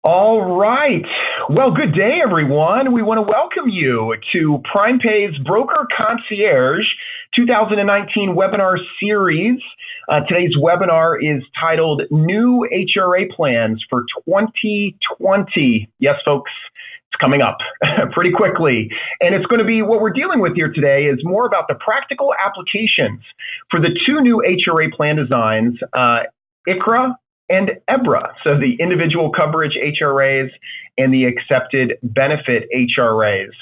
All right. Well, good day, everyone. We want to welcome you to PrimePay's Broker Concierge 2019 webinar series. Today's webinar is titled New HRA Plans for 2020. Yes, folks, it's coming up pretty quickly. And it's going to be what we're dealing with here today is more about the practical applications for the two new HRA plan designs, ICHRA and EBHRA, so the individual coverage HRAs and the accepted benefit HRAs.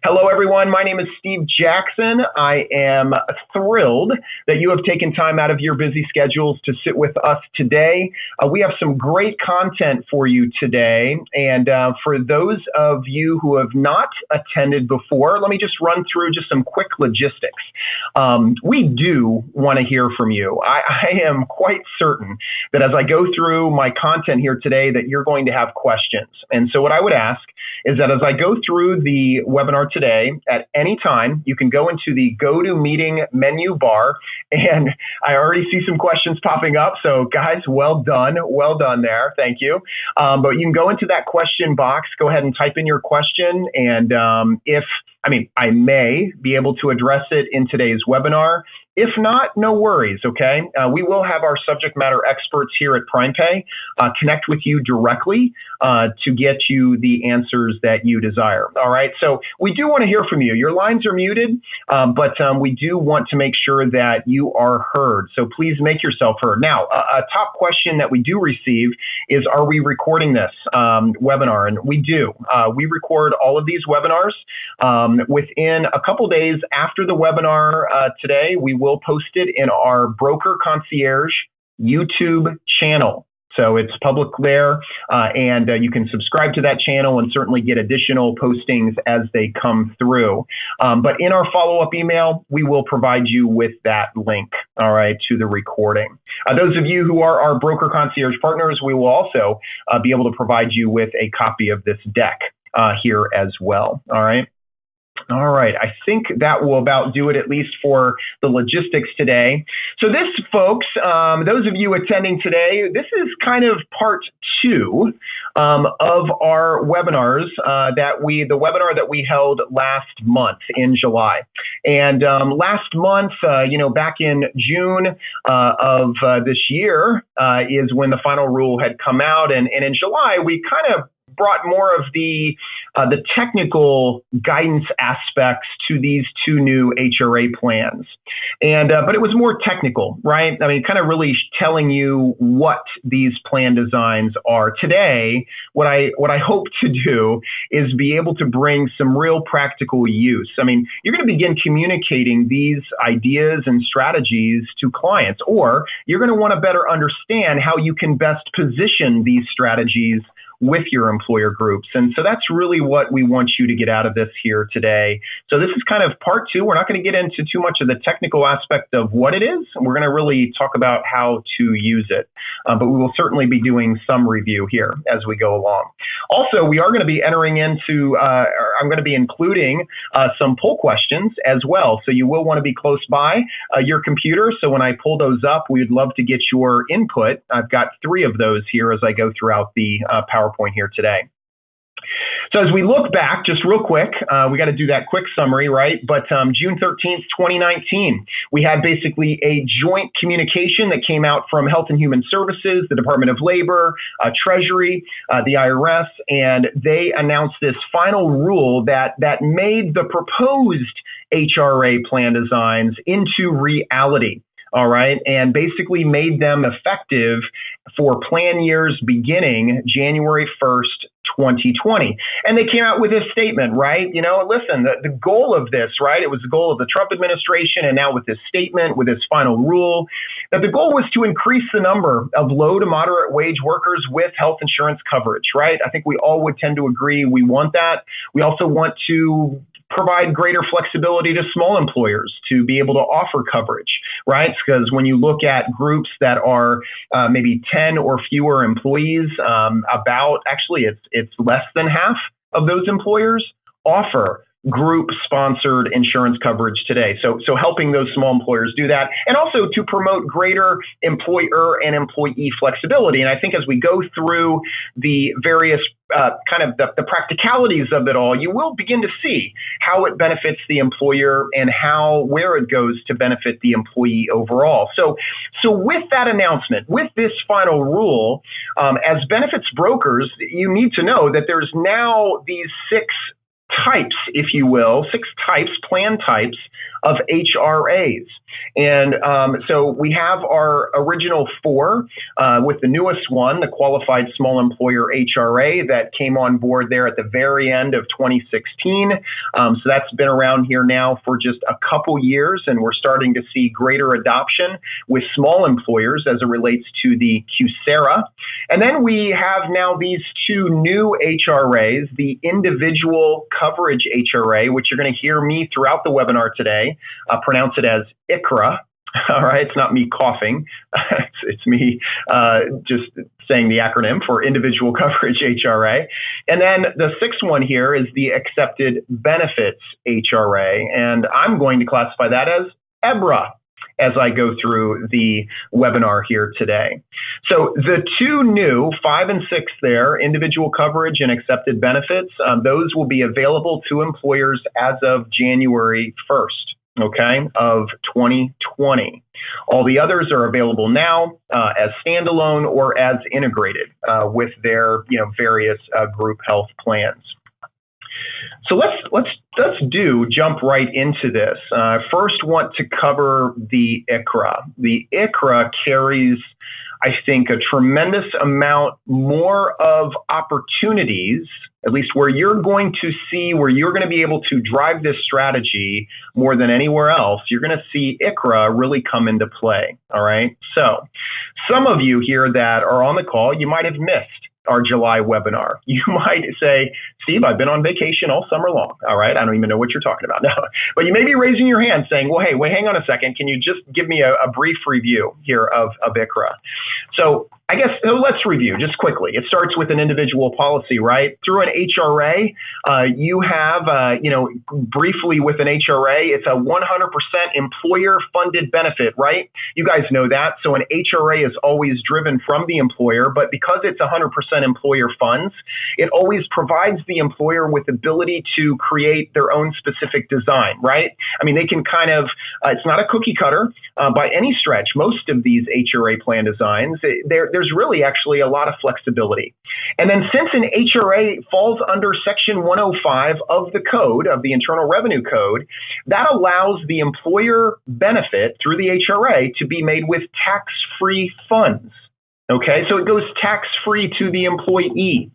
Hello, everyone. My name is Steve Jackson. I am thrilled that you have taken time out of your busy schedules to sit with us today. We have some great content for you today. And for those of you who have not attended before, let me just run through just some quick logistics. We do want to hear from you. I am quite certain that as I go through my content here today that you're going to have questions. And so what I would ask is that as I go through the webinar today, at any time, you can go into the Go to Meeting menu bar, and I already see some questions popping up. So guys, well done there. Thank you. But you can go into that question box, go ahead and type in your question. And I may be able to address it in today's webinar. If not, no worries, okay? We will have our subject matter experts here at PrimePay connect with you directly to get you the answers that you desire, all right? So we do want to hear from you. Your lines are muted, but we do want to make sure that you are heard. So please make yourself heard. Now, a top question that we do receive is, are we recording this webinar? And we do. We record all of these webinars. Within a couple days after the webinar today, we will post it in our Broker Concierge YouTube channel. So it's public there, and you can subscribe to that channel and certainly get additional postings as they come through. But in our follow-up email, we will provide you with that link, all right, to the recording. Those of you who are our Broker Concierge partners, we will also be able to provide you with a copy of this deck here as well, all right? All right, I think that will about do it, at least for the logistics today. So this, folks, those of you attending today, this is kind of part two of our webinars the webinar that we held last month in July. And last month, back in June of this year is when the final rule had come out. And in July, we kind of brought more of the technical guidance aspects to these two new HRA plans. And but it was more technical, right? I mean, kind of really telling you what these plan designs are. Today, what I hope to do is be able to bring some real practical use. I mean, you're going to begin communicating these ideas and strategies to clients, or you're going to want to better understand how you can best position these strategies with your employer groups. And so that's really what we want you to get out of this here today. So this is kind of part two. We're not going to get into too much of the technical aspect of what it is. We're going to really talk about how to use it. But we will certainly be doing some review here as we go along. Also, we are going to be entering into, I'm going to be including some poll questions as well. So you will want to be close by your computer. So when I pull those up, we'd love to get your input. I've got 3 of those here as I go throughout the PowerPoint here today. So as we look back, just real quick, we got to do that quick summary, right? But June 13th, 2019, we had basically a joint communication that came out from Health and Human Services, the Department of Labor, Treasury, the IRS, and they announced this final rule that made the proposed HRA plan designs into reality. All right, and basically made them effective for plan years beginning January 1st, 2020. And they came out with this statement, right? You know, listen, the goal of this, right? It was the goal of the Trump administration, and now with this statement, with this final rule, that the goal was to increase the number of low to moderate wage workers with health insurance coverage, right? I think we all would tend to agree we want that. We also want to provide greater flexibility to small employers to be able to offer coverage, right? Because when you look at groups that are maybe 10 or fewer employees, actually it's less than half of those employers offer group-sponsored insurance coverage today. So helping those small employers do that, and also to promote greater employer and employee flexibility. And I think as we go through the various kind of the practicalities of it all, you will begin to see how it benefits the employer and where it goes to benefit the employee overall. So with that announcement, with this final rule, as benefits brokers, you need to know that there's now these six types, if you will, plan types of HRAs. And so we have our original four, with the newest one, the Qualified Small Employer HRA, that came on board there at the very end of 2016. So that's been around here now for just a couple years, and we're starting to see greater adoption with small employers as it relates to the QSEHRA. And then we have now these two new HRAs, the Individual Coverage HRA, which you're going to hear me throughout the webinar today pronounce it as ICHRA. All right, it's not me coughing. It's me just saying the acronym for Individual Coverage HRA. And then the sixth one here is the Accepted Benefits HRA. And I'm going to classify that as EBHRA as I go through the webinar here today. So the two new, 5 and 6 there, Individual Coverage and Accepted Benefits, those will be available to employers as of January 1st. Okay, of 2020. All the others are available now as standalone or as integrated with their various group health plans. So let's jump right into this. First, want to cover the ICHRA. The ICHRA carries, I think, a tremendous amount more of opportunities, at least where you're going to be able to drive this strategy more than anywhere else. You're going to see ICHRA really come into play. All right. So some of you here that are on the call, you might have missed our July webinar. You might say, Steve, I've been on vacation all summer long. All right. I don't even know what you're talking about now. But you may be raising your hand saying, well, hey, wait, hang on a second. Can you just give me a brief review here of ICHRA? So I guess let's review just quickly. It starts with an individual policy, right? Through an HRA, you have, briefly with an HRA, it's a 100% employer-funded benefit, right? You guys know that. So an HRA is always driven from the employer, but because it's 100% employer funds, it always provides the employer with the ability to create their own specific design, right? I mean, they can kind of, it's not a cookie cutter by any stretch. Most of these HRA plan designs, there's really actually a lot of flexibility. And then since an HRA falls under Section 105 of the code, of the Internal Revenue Code, that allows the employer benefit through the HRA to be made with tax-free funds. Okay, so it goes tax-free to the employee.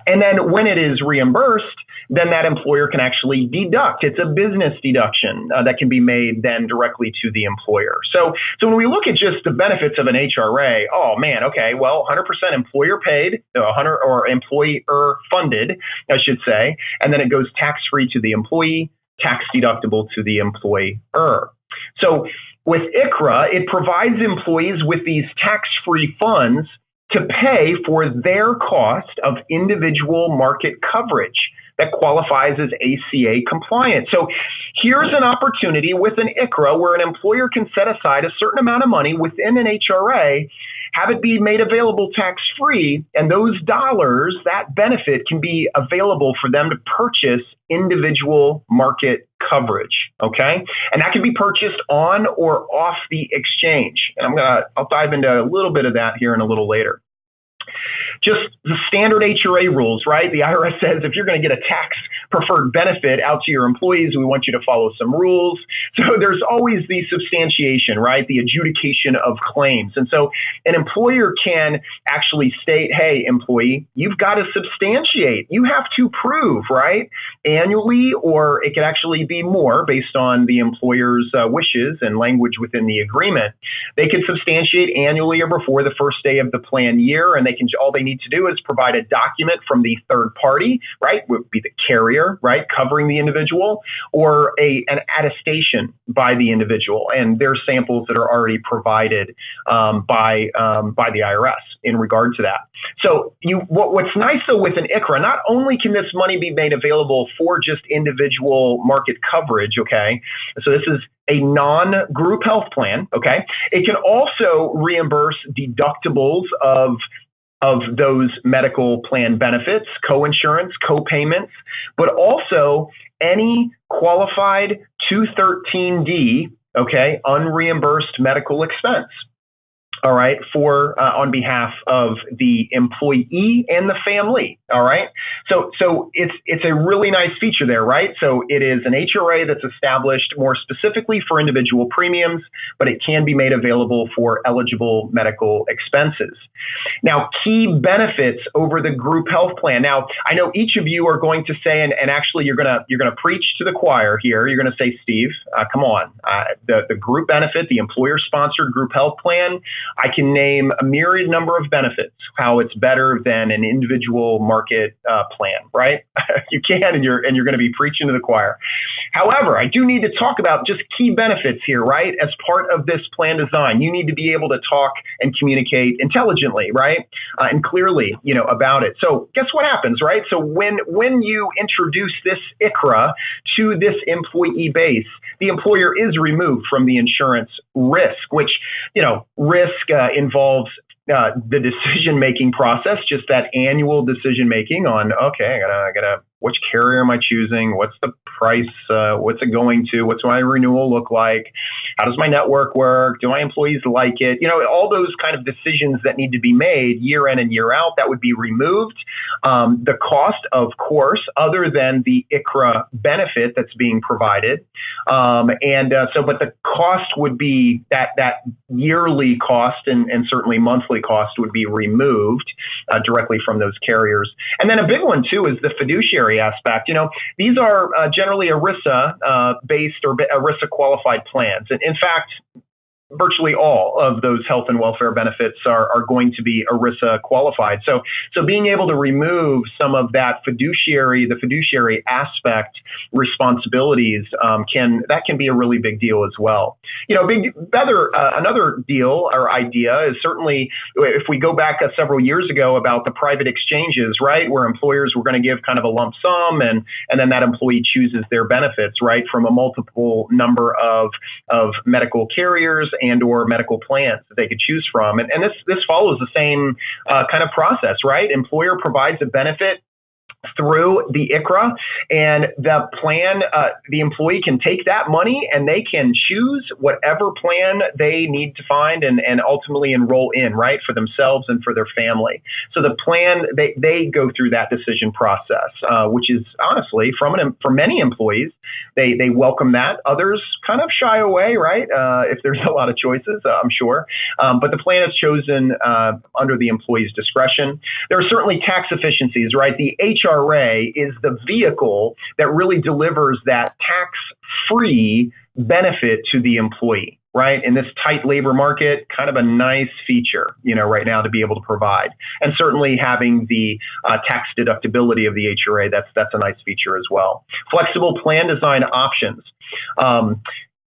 And then when it is reimbursed, then that employer can actually deduct. It's a business deduction that can be made then directly to the employer. So when we look at just the benefits of an HRA, oh man, okay, well, 100% employer paid, or employer funded, I should say, and then it goes tax-free to the employee, tax deductible to the employer. So with ICHRA, it provides employees with these tax-free funds to pay for their cost of individual market coverage that qualifies as ACA compliant. So here's an opportunity with an ICHRA where an employer can set aside a certain amount of money within an HRA, have it be made available tax-free, and those dollars, that benefit, can be available for them to purchase individual market coverage, okay? And that can be purchased on or off the exchange. And I'll dive into a little bit of that here in a little later. Just the standard HRA rules, right? The IRS says if you're going to get a tax-preferred benefit out to your employees, we want you to follow some rules. So there's always the substantiation, right? The adjudication of claims. And so an employer can actually state, hey, employee, you've got to substantiate. You have to prove, right? Annually, or it could actually be more based on the employer's wishes and language within the agreement. They can substantiate annually or before the first day of the plan year, and all they need to do is provide a document from the third party, right? Would be the carrier employer, right, covering the individual, or an attestation by the individual. And there's samples that are already provided by the IRS in regard to that. So what's nice though with an ICHRA, not only can this money be made available for just individual market coverage, okay? So this is a non-group health plan, okay? It can also reimburse deductibles of those medical plan benefits, co-insurance, co-payments, but also any qualified 213D, okay, unreimbursed medical expense. All right, for on behalf of the employee and the family. All right, so it's a really nice feature there, right? So it is an HRA that's established more specifically for individual premiums, but it can be made available for eligible medical expenses. Now, key benefits over the group health plan. Now, I know each of you are going to say, and actually you're gonna preach to the choir here. You're gonna say, Steve, come on, the group benefit, the employer-sponsored group health plan. I can name a myriad number of benefits, how it's better than an individual market plan, right? You can, and you're going to be preaching to the choir. However, I do need to talk about just key benefits here, right? As part of this plan design, you need to be able to talk and communicate intelligently, right? And clearly, about it. So guess what happens, right? So when you introduce this ICHRA to this employee base, the employer is removed from the insurance risk, which, risk involves the decision-making process, just that annual decision-making on, okay, I gotta, which carrier am I choosing? What's the price? What's it going to? What's my renewal look like? How does my network work? Do my employees like it? All those kind of decisions that need to be made year in and year out, that would be removed. The cost, of course, other than the ICHRA benefit that's being provided. But the cost would be that yearly cost and certainly monthly cost would be removed directly from those carriers. And then a big one too is the fiduciary aspect. These are generally ERISA based or ERISA qualified plans. And in fact, virtually all of those health and welfare benefits are going to be ERISA qualified. So being able to remove some of that the fiduciary aspect responsibilities can be a really big deal as well. Another deal or idea is certainly if we go back several years ago about the private exchanges, right, where employers were going to give kind of a lump sum and then that employee chooses their benefits, right, from a multiple number of medical carriers and or medical plans that they could choose from. And this follows the same kind of process, right? Employer provides a benefit through the ICHRA, and the plan, the employee can take that money and they can choose whatever plan they need to find and ultimately enroll in, right, for themselves and for their family. So the plan, they go through that decision process, which is honestly, for many employees, they welcome that. Others kind of shy away, right, if there's a lot of choices, I'm sure. But the plan is chosen under the employee's discretion. There are certainly tax efficiencies, right? The HRA is the vehicle that really delivers that tax-free benefit to the employee, right? In this tight labor market, kind of a nice feature, right now to be able to provide. And certainly having the tax deductibility of the HRA, that's a nice feature as well. Flexible plan design options.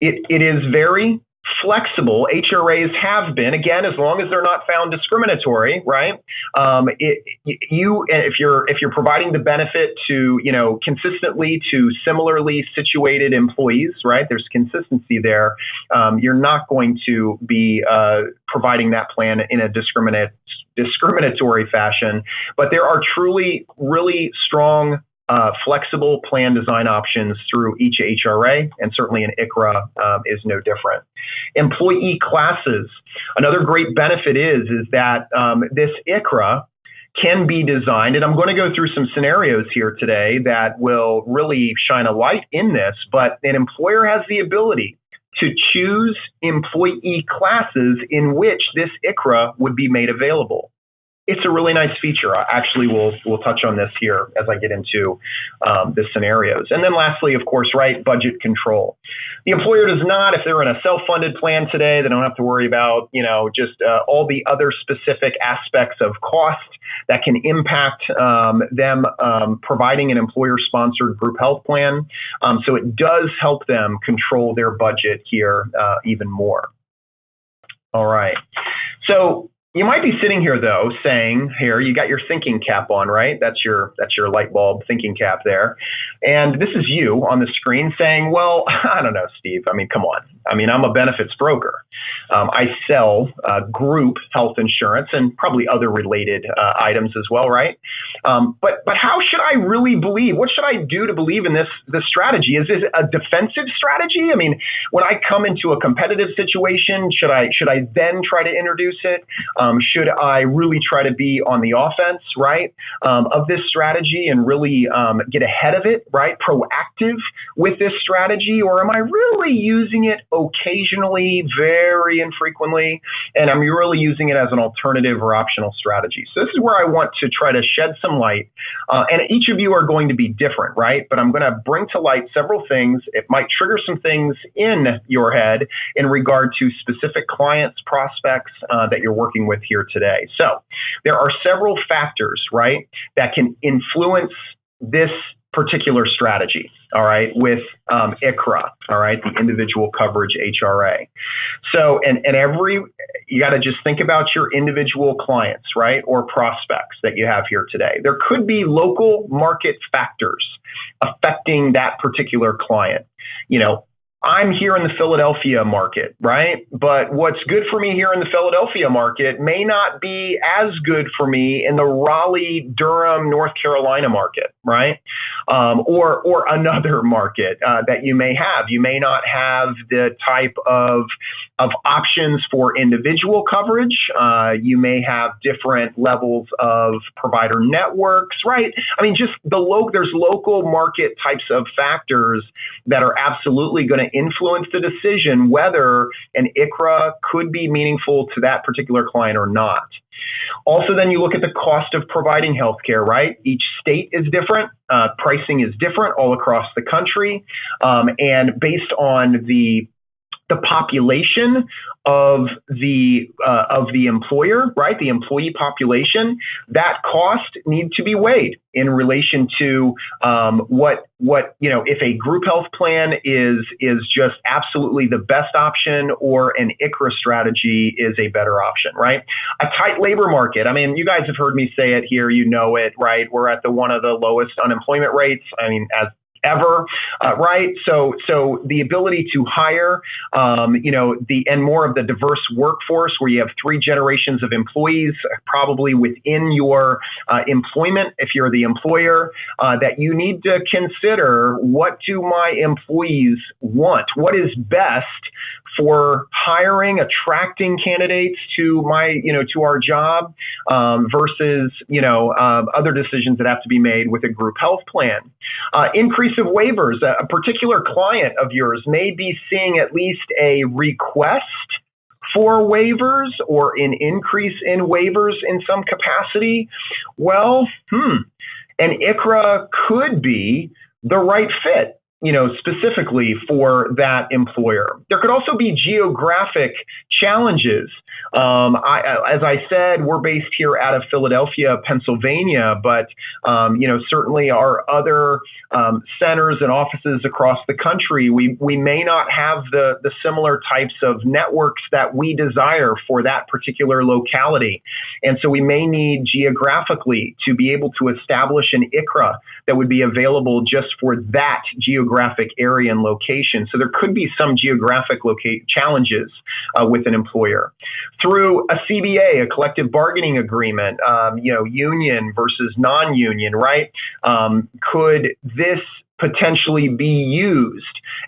It is very flexible. HRAs have been, again, as long as they're not found discriminatory, right? If you're providing the benefit to, consistently to similarly situated employees, right? There's consistency there. You're not going to be providing that plan in a discriminatory fashion, but there are truly really strong flexible plan design options through each HRA, and certainly an ICHRA is no different. Employee classes. Another great benefit is that this ICHRA can be designed, and I'm going to go through some scenarios here today that will really shine a light in this, but an employer has the ability to choose employee classes in which this ICHRA would be made available. it's a really nice feature. Actually, we'll touch on this here as I get into the scenarios. And then lastly, of course, right, budget control. The employer does not, if they're in a self-funded plan today, they don't have to worry about, just all the other specific aspects of cost that can impact them providing an employer-sponsored group health plan. So it does help them control their budget here even more. All right. So you might be sitting here, though, saying, here, you got your thinking cap on, right? That's your light bulb thinking cap there. And this is you on the screen saying, well, I don't know, Steve. I mean, come on. I mean, I'm a benefits broker. I sell group health insurance and probably other related items as well, right? But how should I really believe? What should I do to believe in this strategy? Is it a defensive strategy? I mean, when I come into a competitive situation, should I then try to introduce it? Should I really try to be on the offense, right, of this strategy and really get ahead of it, right, proactive with this strategy? Or am I really using it occasionally, very infrequently, and I'm really using it as an alternative or optional strategy? So this is where I want to try to shed some light. And each of you are going to be different, right? But I'm going to bring to light several things. It might trigger some things in your head in regard to specific clients, prospects that you're working with here today. So there are several factors, right, that can influence this particular strategy, all right, with ICHRA, all right, the individual coverage HRA. So, and you got to just think about your individual clients, right, or prospects that you have here today. There could be local market factors affecting that particular client. I'm here in the Philadelphia market, right? But what's good for me here in the Philadelphia market may not be as good for me in the Raleigh, Durham, North Carolina market, right? Or another market that you may have. You may not have the type of options for individual coverage. You may have different levels of provider networks, right? I mean, just there's local market types of factors that are absolutely going to influence the decision whether an ICHRA could be meaningful to that particular client or not. Also, then you look at the cost of providing healthcare, right? Each state is different. Pricing is different all across the country. And based on the population of the employer, right? The employee population, that cost needs to be weighed in relation to what if a group health plan is just absolutely the best option, or an ICHRA strategy is a better option, right? A tight labor market. I mean, you guys have heard me say it here. You know it, right? We're at one of the lowest unemployment rates. I mean, as ever, right? So the ability to hire, and more of the diverse workforce where you have 3 generations of employees, probably within your employment, if you're the employer, that you need to consider, what do my employees want? What is best for hiring, attracting candidates to to our job versus, other decisions that have to be made with a group health plan. Increase of waivers. A particular client of yours may be seeing at least a request for waivers or an increase in waivers in some capacity. Well, an ICHRA could be the right fit, specifically for that employer. There could also be geographic challenges. As I said, we're based here out of Philadelphia, Pennsylvania, but certainly our other centers and offices across the country, we may not have the similar types of networks that we desire for that particular locality. And so we may need geographically to be able to establish an ICHRA that would be available just for that geographic area and location. So there could be some geographic challenges with an employer. Through a CBA, a collective bargaining agreement, union versus non-union, right? Could this potentially be used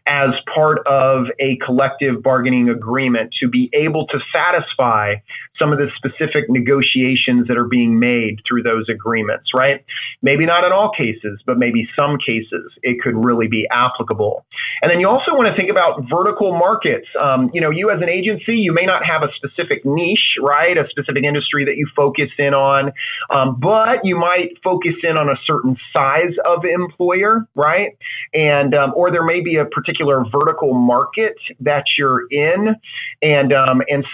as part of a collective bargaining agreement to be able to satisfy some of the specific negotiations that are being made through those agreements, right? Maybe not in all cases, but maybe some cases it could really be applicable. And then you also want to think about vertical markets. You as an agency, you may not have a specific niche, right? A specific industry that you focus in on, but you might focus in on a certain size of employer, right? And or there may be a particular vertical market that you're in, and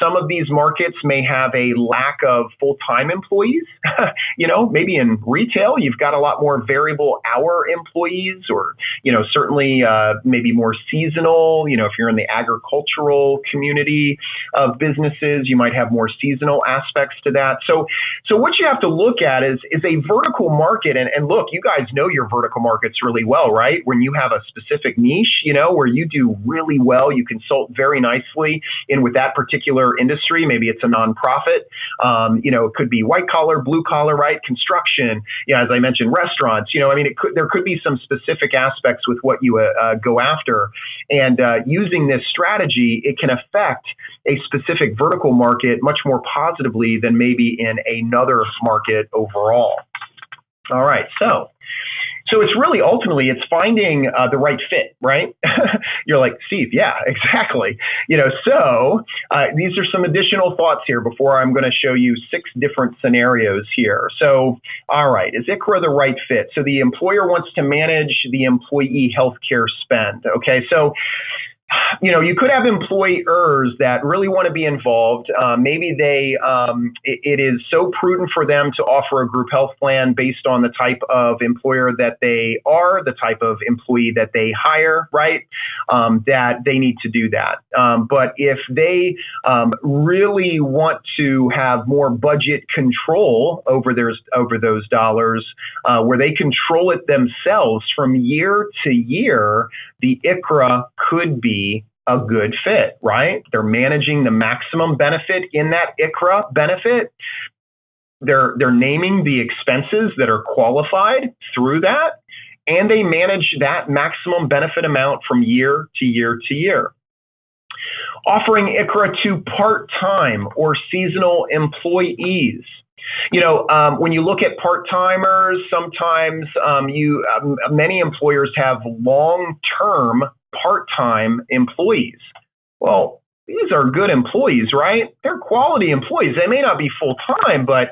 some of these markets may have a lack of full-time employees. Maybe in retail you've got a lot more variable hour employees, or certainly maybe more seasonal. If you're in the agricultural community of businesses, you might have more seasonal aspects to that. So what you have to look at is a vertical market, and look, you guys know your vertical markets really well, right? When you have a specific niche, where you do really well, you consult very nicely in with that particular industry. Maybe it's a nonprofit. It could be white collar, blue collar, right? Construction. As I mentioned, restaurants. There could be some specific aspects with what you go after, and using this strategy, it can affect a specific vertical market much more positively than maybe in another market overall. All right, so it's really ultimately it's finding the right fit, right? You're like, Steve, yeah, exactly. So these are some additional thoughts here before I'm going to show you 6 different scenarios here. So, all right, is ICHRA the right fit? So the employer wants to manage the employee healthcare spend. Okay, so you could have employers that really want to be involved. Maybe it is so prudent for them to offer a group health plan based on the type of employer that they are, the type of employee that they hire, right? That they need to do that. But if they really want to have more budget control over those dollars, where they control it themselves from year to year, the ICHRA could be a good fit, right? They're managing the maximum benefit in that ICHRA benefit. They're naming the expenses that are qualified through that, and they manage that maximum benefit amount from year to year to year. Offering ICHRA to part-time or seasonal employees. When you look at part-timers, sometimes many employers have long-term part-time employees. Well, these are good employees, right? They're quality employees. They may not be full-time, but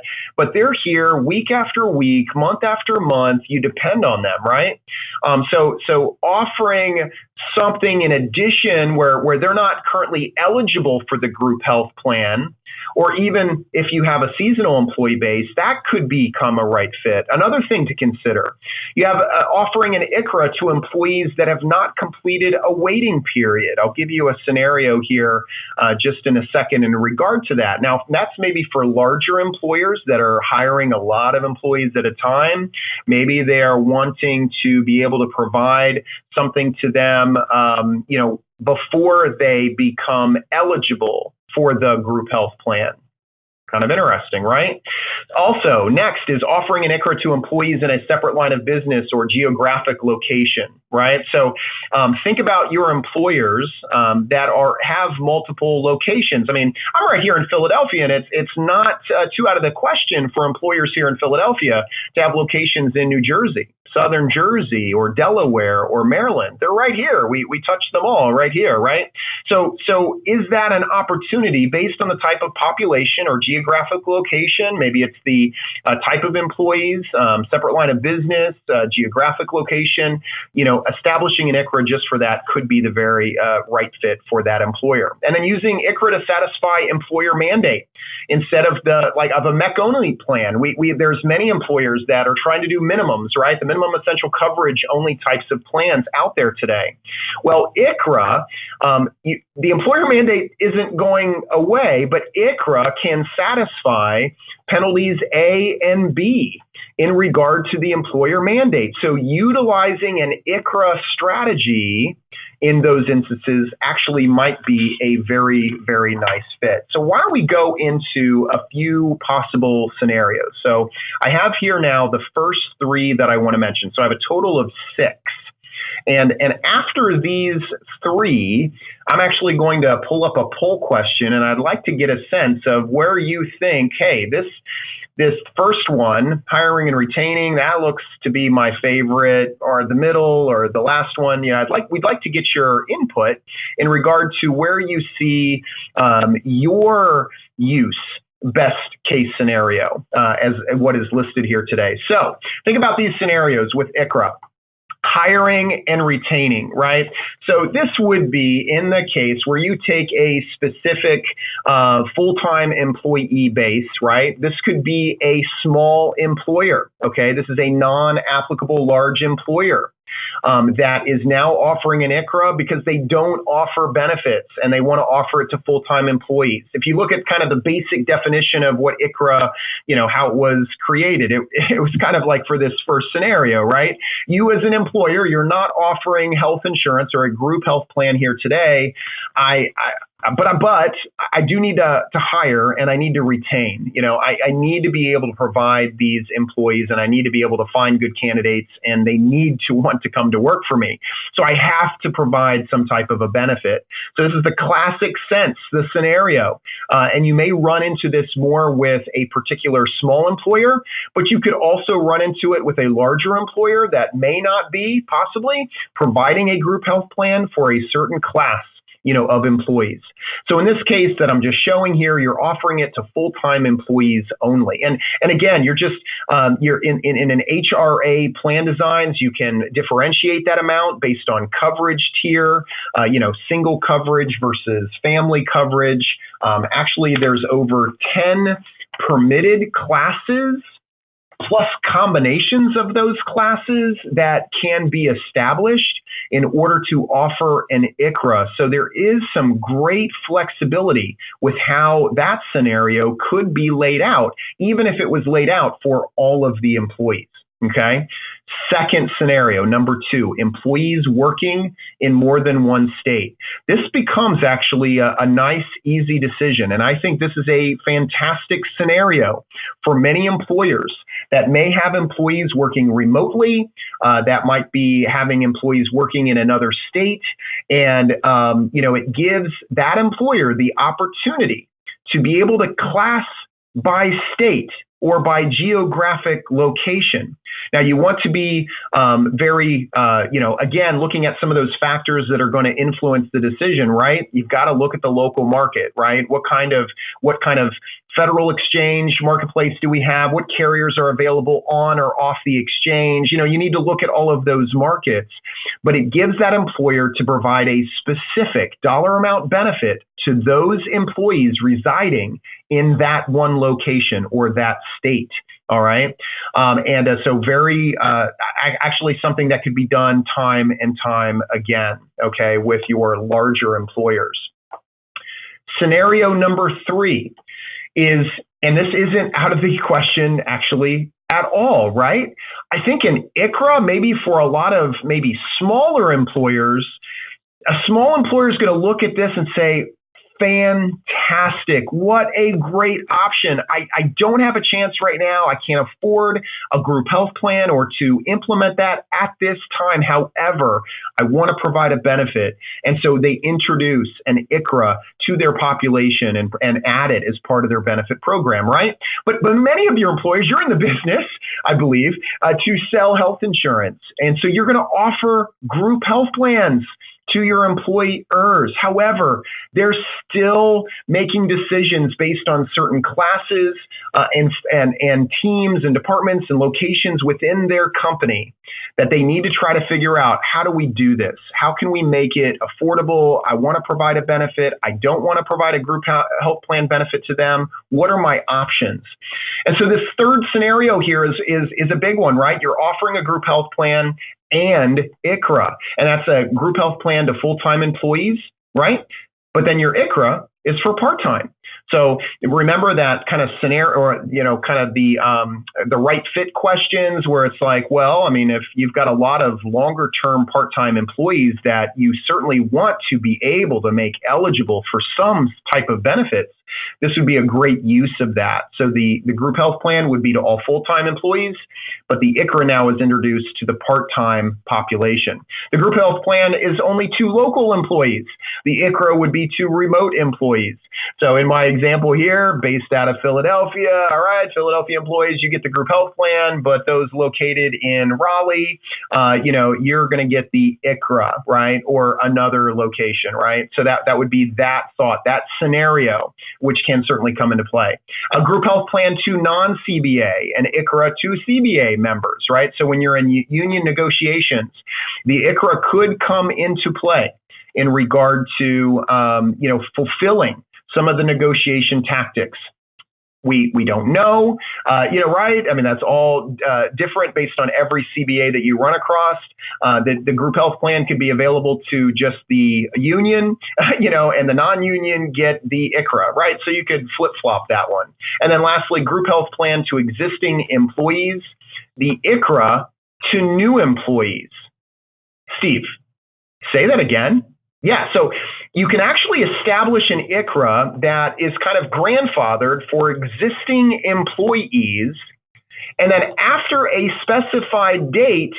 they're here week after week, month after month. You depend on them, right? So offering something in addition where they're not currently eligible for the group health plan, or even if you have a seasonal employee base, that could become a right fit. Another thing to consider, you have offering an ICHRA to employees that have not completed a waiting period. I'll give you a scenario here just in a second in regard to that. Now, that's maybe for larger employers that are hiring a lot of employees at a time. Maybe they are wanting to be able to provide something to them, before they become eligible for the group health plan. Kind of interesting, right? Also, next is offering an ICHRA to employees in a separate line of business or geographic location, right? So think about your employers that have multiple locations. I'm right here in Philadelphia, and it's not too out of the question for employers here in Philadelphia to have locations in New Jersey, Southern Jersey, or Delaware, or Maryland. They're right here. We touch them all right here, right? So is that an opportunity based on the type of population or geographic location? Maybe it's the type of employees, separate line of business, geographic location. Establishing an ICHRA just for that could be the very right fit for that employer. And then using ICHRA to satisfy employer mandate instead of a MEC only plan. There's many employers that are trying to do minimums, right? The minimum essential coverage only types of plans out there today. Well, ICHRA, the employer mandate isn't going away, but ICHRA can satisfy penalties A and B in regard to the employer mandate. So utilizing an ICHRA strategy in those instances actually might be a very, very nice fit. So why don't we go into a few possible scenarios? So I have here now the first 3 that I want to mention. So I have a total of 6. And after these three, I'm actually going to pull up a poll question, and I'd like to get a sense of where you think, hey, this first one, hiring and retaining, that looks to be my favorite, or the middle, or the last one. We'd like to get your input in regard to where you see your use best case scenario as what is listed here today. So think about these scenarios with ICHRA. Hiring and retaining, right? So this would be in the case where you take a specific full-time employee base, right? This could be a small employer, okay? This is a non-applicable large employer that is now offering an ICHRA because they don't offer benefits and they want to offer it to full-time employees. If you look at kind of the basic definition of what ICHRA, how it was created, it was kind of like for this first scenario, right? You as an employer, you're not offering health insurance or a group health plan here today. But I do need to hire and I need to retain. I need to be able to provide these employees and I need to be able to find good candidates and they need to want to come to work for me. So I have to provide some type of a benefit. So this is the classic sense, the scenario. And you may run into this more with a particular small employer, but you could also run into it with a larger employer that may not be possibly providing a group health plan for a certain class of employees. So in this case that I'm just showing here, you're offering it to full-time employees only. And again, you're just, you're in an HRA plan designs, you can differentiate that amount based on coverage tier, single coverage versus family coverage. Actually, there's over 10 permitted classes plus combinations of those classes that can be established in order to offer an ICHRA. So there is some great flexibility with how that scenario could be laid out, even if it was laid out for all of the employees. Okay. Second scenario, number 2, employees working in more than one state. This becomes actually a nice, easy decision. And I think this is a fantastic scenario for many employers that may have employees working remotely, that might be having employees working in another state. And, it gives that employer the opportunity to be able to class by state or by geographic location. Now, you want to be very, again, looking at some of those factors that are going to influence the decision, right? You've got to look at the local market, right? What kind of federal exchange marketplace do we have? What carriers are available on or off the exchange? You need to look at all of those markets, but it gives that employer to provide a specific dollar amount benefit to those employees residing in that one location or that state. All right. So very, actually something that could be done time and time again, okay, with your larger employers. Scenario number 3 is, and this isn't out of the question actually at all, right? I think an ICHRA, maybe for a lot of maybe smaller employers, a small employer is going to look at this and say, fantastic. What a great option. I don't have a chance right now. I can't afford a group health plan or to implement that at this time. However, I want to provide a benefit. And so they introduce an ICHRA to their population and add it as part of their benefit program, right? But many of your employers, you're in the business, I believe, to sell health insurance. And so you're going to offer group health plans to your employers. However, they're still making decisions based on certain classes and teams and departments and locations within their company that they need to try to figure out, how do we do this? How can we make it affordable? I want to provide a benefit. I don't want to provide a group health plan benefit to them. What are my options? And so this third scenario here is a big one, right? You're offering a group health plan and ICHRA, and that's a group health plan to full-time employees, right? But then your ICHRA is for part-time. So remember that kind of scenario, or kind of the right fit questions where it's like, well, I mean, if you've got a lot of longer-term part-time employees that you certainly want to be able to make eligible for some type of benefits, this would be a great use of that. So the group health plan would be to all full-time employees, but the ICHRA now is introduced to the part-time population. The group health plan is only to local employees. The ICHRA would be to remote employees. So in my example here, based out of Philadelphia, all right, Philadelphia employees, you get the group health plan, but those located in Raleigh, you're going to get the ICHRA, right, or another location, right? So that would be that thought, that scenario, which can certainly come into play. A group health plan to non-CBA and ICHRA to CBA members, right? So when you're in union negotiations, the ICHRA could come into play in regard to, fulfilling some of the negotiation tactics. We don't know, right? I mean, that's all different based on every CBA that you run across. The group health plan could be available to just the union, and the non-union get the ICHRA, right? So you could flip-flop that one. And then lastly, group health plan to existing employees, the ICHRA to new employees. Steve, say that again. Yeah, so you can actually establish an ICHRA that is kind of grandfathered for existing employees, and then after a specified date,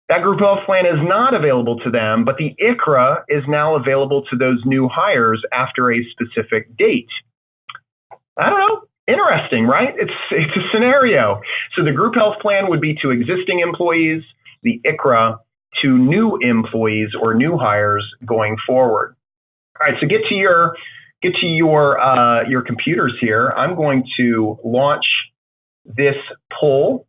that group health plan is not available to them, but the ICHRA is now available to those new hires after a specific date. I don't know. Interesting, right? It's a scenario. So the group health plan would be to existing employees, the ICHRA to new employees or new hires going forward. All right, so get to your computers here. I'm going to launch this poll.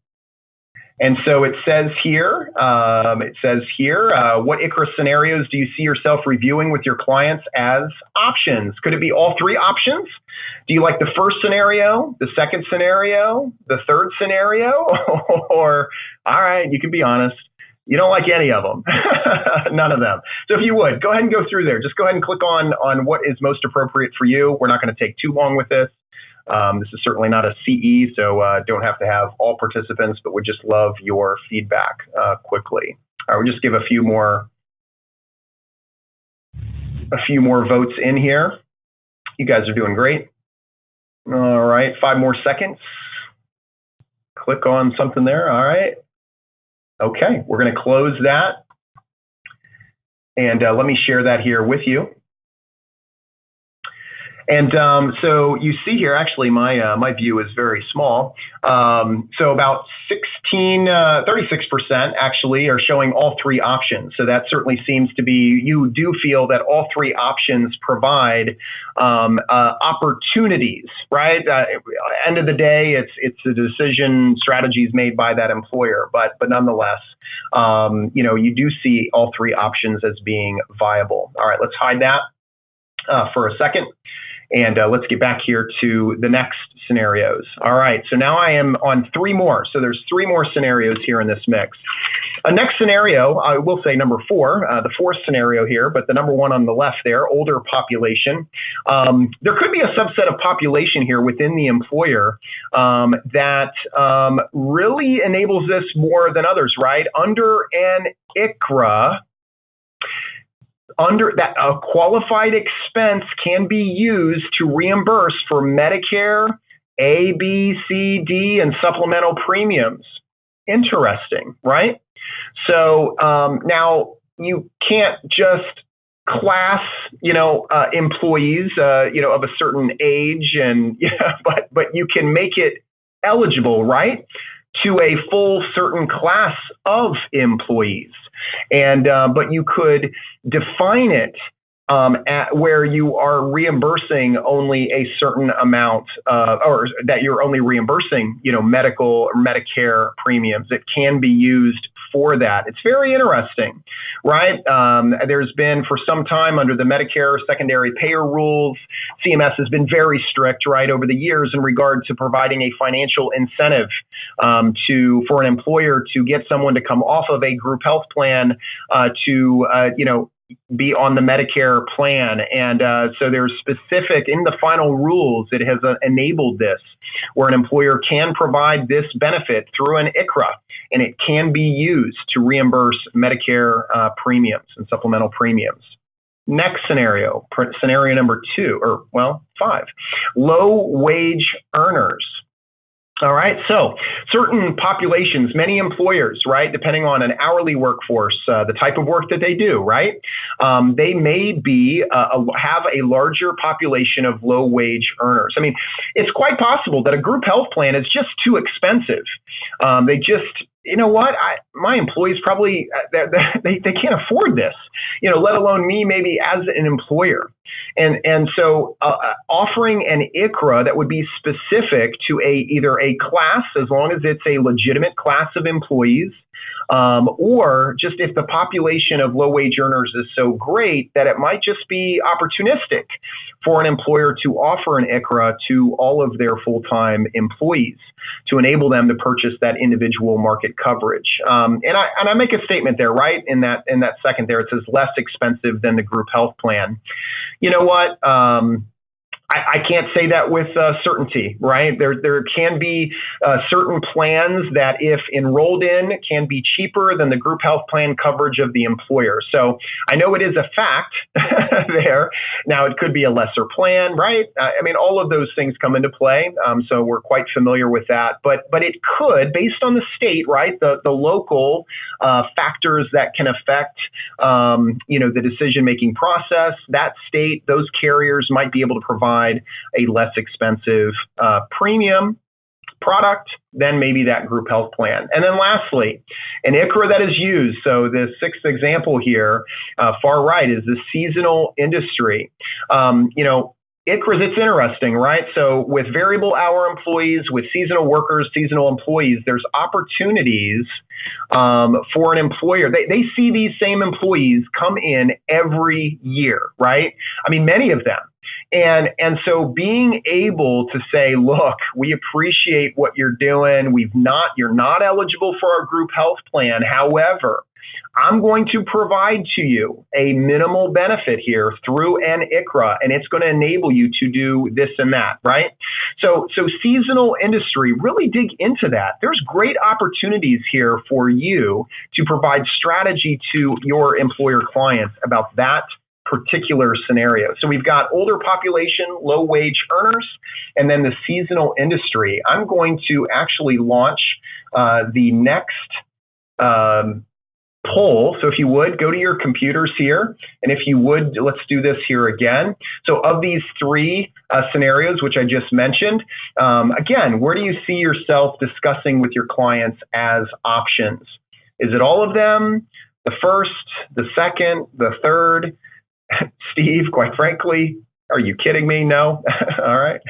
And so it says here, what ICHRA scenarios do you see yourself reviewing with your clients as options? Could it be all three options? Do you like the first scenario, the second scenario, the third scenario? Or, all right, you can be honest, you don't like any of them, none of them. So if you would, go ahead and go through there. Just go ahead and click on what is most appropriate for you. We're not going to take too long with this. This is certainly not a CE, so don't have to have all participants, but would just love your feedback quickly. I would just give a few more votes in here. You guys are doing great. All right, 5 more seconds. Click on something there. All right. Okay, we're going to close that. And let me share that here with you. And so you see here, actually, my view is very small. So about 36% actually are showing all three options. So that certainly seems to be, you do feel that all three options provide opportunities, right? End of the day, it's a decision, strategies made by that employer, but nonetheless, you do see all three options as being viable. All right, let's hide that for a second. And let's get back here to the next scenarios. All right, so now I am on 3 more. So there's 3 more scenarios here in this mix. A next scenario, I will say number 4, the 4th scenario here, but the number 1 on the left there, older population. There could be a subset of population here within the employer that really enables this more than others, right? Under an ICHRA, under that, a qualified expense can be used to reimburse for Medicare, A, B, C, D, and supplemental premiums. Interesting, right? So now you can't just class, employees, of a certain age, and but you can make it eligible, right, to a full certain class of employees. And but you could define it at where you are reimbursing only a certain amount, or that you're only reimbursing, medical or Medicare premiums. It can be used for that. It's very interesting, right? There's been for some time under the Medicare secondary payer rules, CMS has been very strict, right, over the years in regard to providing a financial incentive for an employer to get someone to come off of a group health plan to be on the Medicare plan. And so there's specific in the final rules, it has enabled this where an employer can provide this benefit through an ICHRA, and it can be used to reimburse Medicare premiums and supplemental premiums. Next scenario, scenario number 2, or well, 5, low wage earners. All right, so certain populations, many employers, right, depending on an hourly workforce, the type of work that they do, right, they may be have a larger population of low wage earners. I mean, it's quite possible that a group health plan is just too expensive. They just, you know what, my employees probably, they can't afford this, you know, let alone me maybe as an employer. And so offering an ICHRA that would be specific to either a class, as long as it's a legitimate class of employees, or just if the population of low wage earners is so great that it might just be opportunistic for an employer to offer an ICHRA to all of their full-time employees to enable them to purchase that individual market coverage. And I make a statement there, right? In that second there, it says less expensive than the group health plan. You know what? I can't say that with certainty, right? There can be certain plans that, if enrolled in, can be cheaper than the group health plan coverage of the employer. So I know it is a fact there. Now, it could be a lesser plan, right? I mean, all of those things come into play. So we're quite familiar with that. But it could, based on the state, right, the local factors that can affect, the decision-making process, that state, those carriers might be able to provide a less expensive premium product than maybe that group health plan. And then lastly, an ICHRA that is used. So the sixth example here, far right, is the seasonal industry. ICHRAs, it's interesting, right? So with variable hour employees, with seasonal workers, seasonal employees, there's opportunities for an employer. They see these same employees come in every year, right? I mean, many of them. And so being able to say, look, we appreciate what you're doing. You're not eligible for our group health plan. However, I'm going to provide to you a minimal benefit here through an ICHRA, and it's going to enable you to do this and that, right? So seasonal industry, really dig into that. There's great opportunities here for you to provide strategy to your employer clients about that particular scenario. So we've got older population, low wage earners, and then the seasonal industry. I'm going to actually launch the next poll. So if you would, go to your computers here. And if you would, let's do this here again. So of these 3 scenarios, which I just mentioned, again, where do you see yourself discussing with your clients as options? Is it all of them? The first, the second, the third? Steve, quite frankly, are you kidding me? No. All right.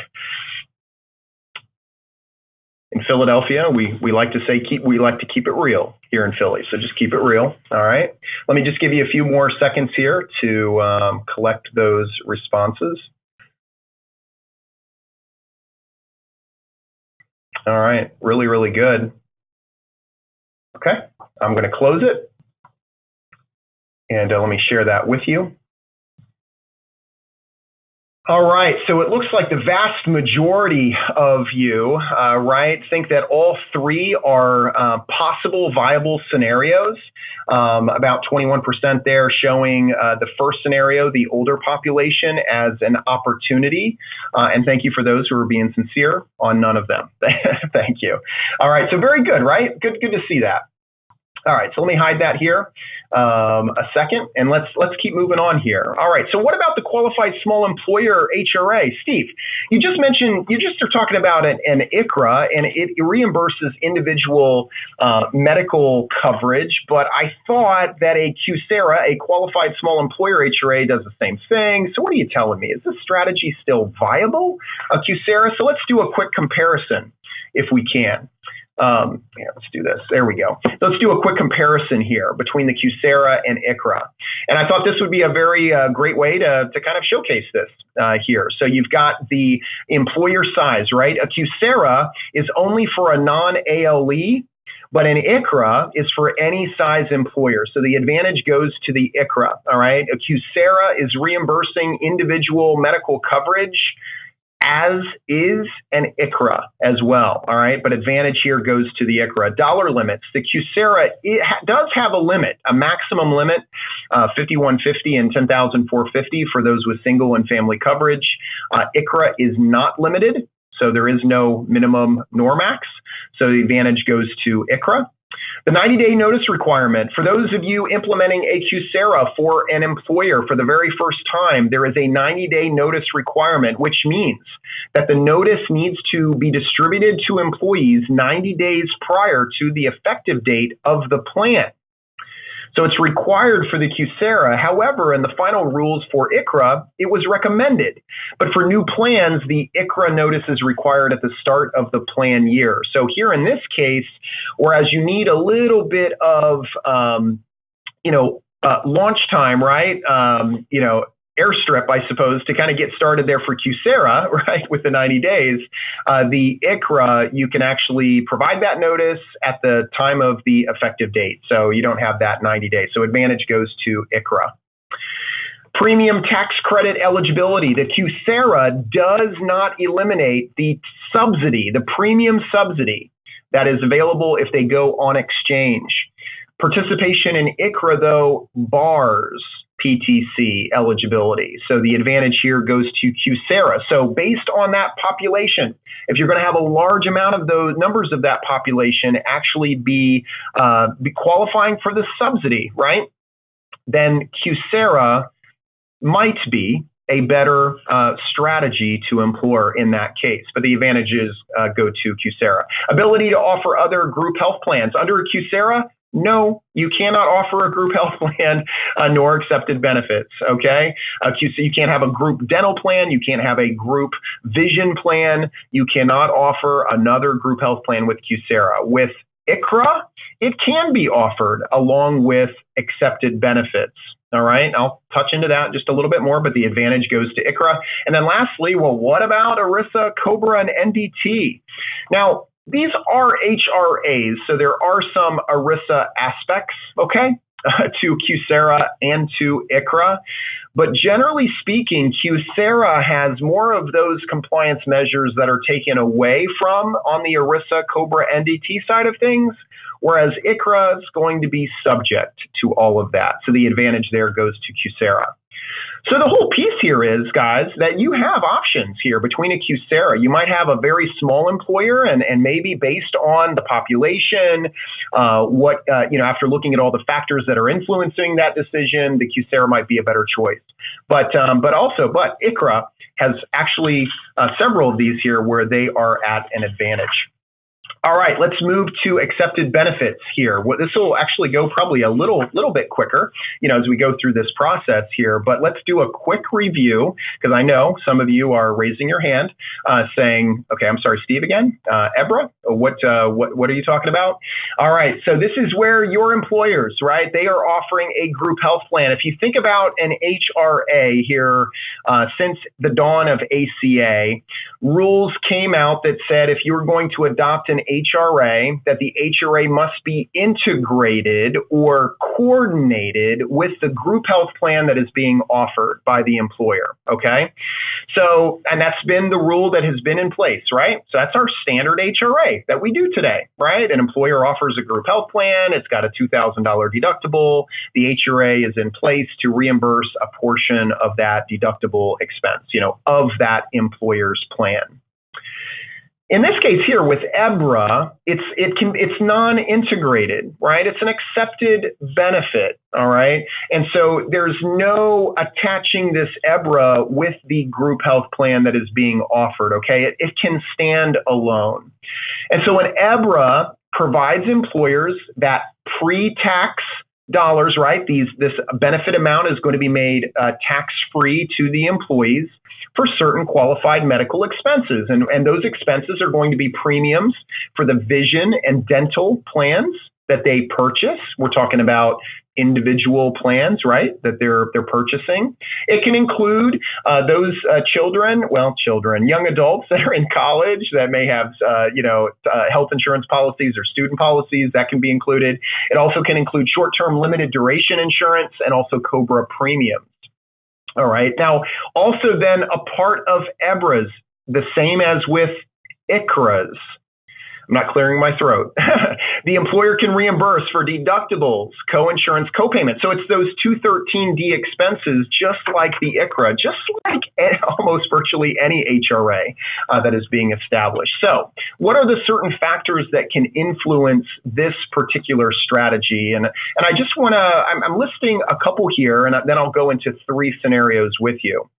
In Philadelphia, we like to say we like to keep it real here in Philly. So just keep it real. All right. Let me just give you a few more seconds here to collect those responses. All right. Really, really good. Okay. I'm going to close it. And let me share that with you. All right, so it looks like the vast majority of you, think that all 3 are possible viable scenarios. About 21% there showing the first scenario, the older population, as an opportunity. And thank you for those who are being sincere on none of them. Thank you. All right, so very good, right? Good to see that. All right, so let me hide that here a second, and let's keep moving on here. All right, so what about the qualified small employer HRA? Steve, you just are talking about an ICHRA, and it reimburses individual medical coverage, but I thought that a QSEHRA, a qualified small employer HRA, does the same thing. So what are you telling me? Is this strategy still viable, a QSEHRA? So let's do a quick comparison if we can. Let's do this. There we go. Let's do a quick comparison here between the QSEHRA and ICHRA. And I thought this would be a very great way to kind of showcase this here. So you've got the employer size, right? A QSEHRA is only for a non-ALE, but an ICHRA is for any size employer. So the advantage goes to the ICHRA, all right? A QSEHRA is reimbursing individual medical coverage as is an ICHRA as well, all right? But advantage here goes to the ICHRA. Dollar limits. The QSEHRA does have a limit, a maximum limit, $5,150 and $10,450 for those with single and family coverage. ICHRA is not limited, so there is no minimum nor max. So the advantage goes to ICHRA. The 90-day notice requirement. For those of you implementing a QSEHRA for an employer for the very first time, there is a 90-day notice requirement, which means that the notice needs to be distributed to employees 90 days prior to the effective date of the plan. So it's required for the QSEHRA. However, in the final rules for ICHRA, it was recommended. But for new plans, the ICHRA notice is required at the start of the plan year. So here in this case, whereas you need a little bit of, launch time, right? Airstrip, I suppose, to kind of get started there for QSEHRA, right, with the 90 days, the ICHRA, you can actually provide that notice at the time of the effective date. So you don't have that 90 days. So advantage goes to ICHRA. Premium tax credit eligibility. The QSEHRA does not eliminate the subsidy, the premium subsidy that is available if they go on exchange. Participation in ICHRA, though, bars PTC eligibility. So the advantage here goes to QSEHRA. So based on that population, if you're going to have a large amount of those numbers of that population actually be qualifying for the subsidy, right, then QSEHRA might be a better strategy to employ in that case. But the advantages go to QSEHRA. Ability to offer other group health plans. Under a QSEHRA, no, you cannot offer a group health plan nor accepted benefits, okay? You can't have a group dental plan. You can't have a group vision plan. You cannot offer another group health plan with QSEHRA. With ICHRA, it can be offered along with accepted benefits. All right, I'll touch into that just a little bit more, but the advantage goes to ICHRA. And then lastly, well, what about ERISA, COBRA, and NDT? Now, these are HRAs, so there are some ERISA aspects, okay, to QSEHRA and to ICHRA. But generally speaking, QSEHRA has more of those compliance measures that are taken away from on the ERISA, COBRA, NDT side of things, whereas ICHRA is going to be subject to all of that. So the advantage there goes to QSEHRA. So the whole piece here is, guys, that you have options here between a QSEHRA. You might have a very small employer, and maybe based on the population, after looking at all the factors that are influencing that decision, the QSEHRA might be a better choice. But ICHRA has actually several of these here where they are at an advantage. All right, let's move to accepted benefits here. This will actually go probably a little bit quicker, as we go through this process here. But let's do a quick review, because I know some of you are raising your hand, saying, "Okay, I'm sorry, Steve again. EBHRA, what are you talking about?" All right, so this is where your employers, right? They are offering a group health plan. If you think about an HRA here, since the dawn of ACA, rules came out that said if you were going to adopt an HRA, that the HRA must be integrated or coordinated with the group health plan that is being offered by the employer, okay? So, and that's been the rule that has been in place, right? So that's our standard HRA that we do today, right? An employer offers a group health plan. It's got a $2,000 deductible. The HRA is in place to reimburse a portion of that deductible expense, of that employer's plan. In this case here with EBHRA, it's non-integrated, right? It's an accepted benefit, all right? And so there's no attaching this EBHRA with the group health plan that is being offered, okay? It can stand alone. And so an EBHRA provides employers that pre-tax dollars, right? This benefit amount is going to be made tax-free to the employees for certain qualified medical expenses. And those expenses are going to be premiums for the vision and dental plans that they purchase. We're talking about individual plans, right, that they're purchasing. It can include those young adults that are in college that may have, health insurance policies or student policies that can be included. It also can include short-term limited duration insurance and also COBRA premiums. All right. Now, also then a part of EBHRAs, the same as with ICHRAs. I'm not clearing my throat. The employer can reimburse for deductibles, co-insurance, co-payments. So it's those 213D expenses, just like the ICHRA, just like almost virtually any HRA that is being established. So what are the certain factors that can influence this particular strategy? And I just want to, I'm listing a couple here, and then I'll go into 3 scenarios with you.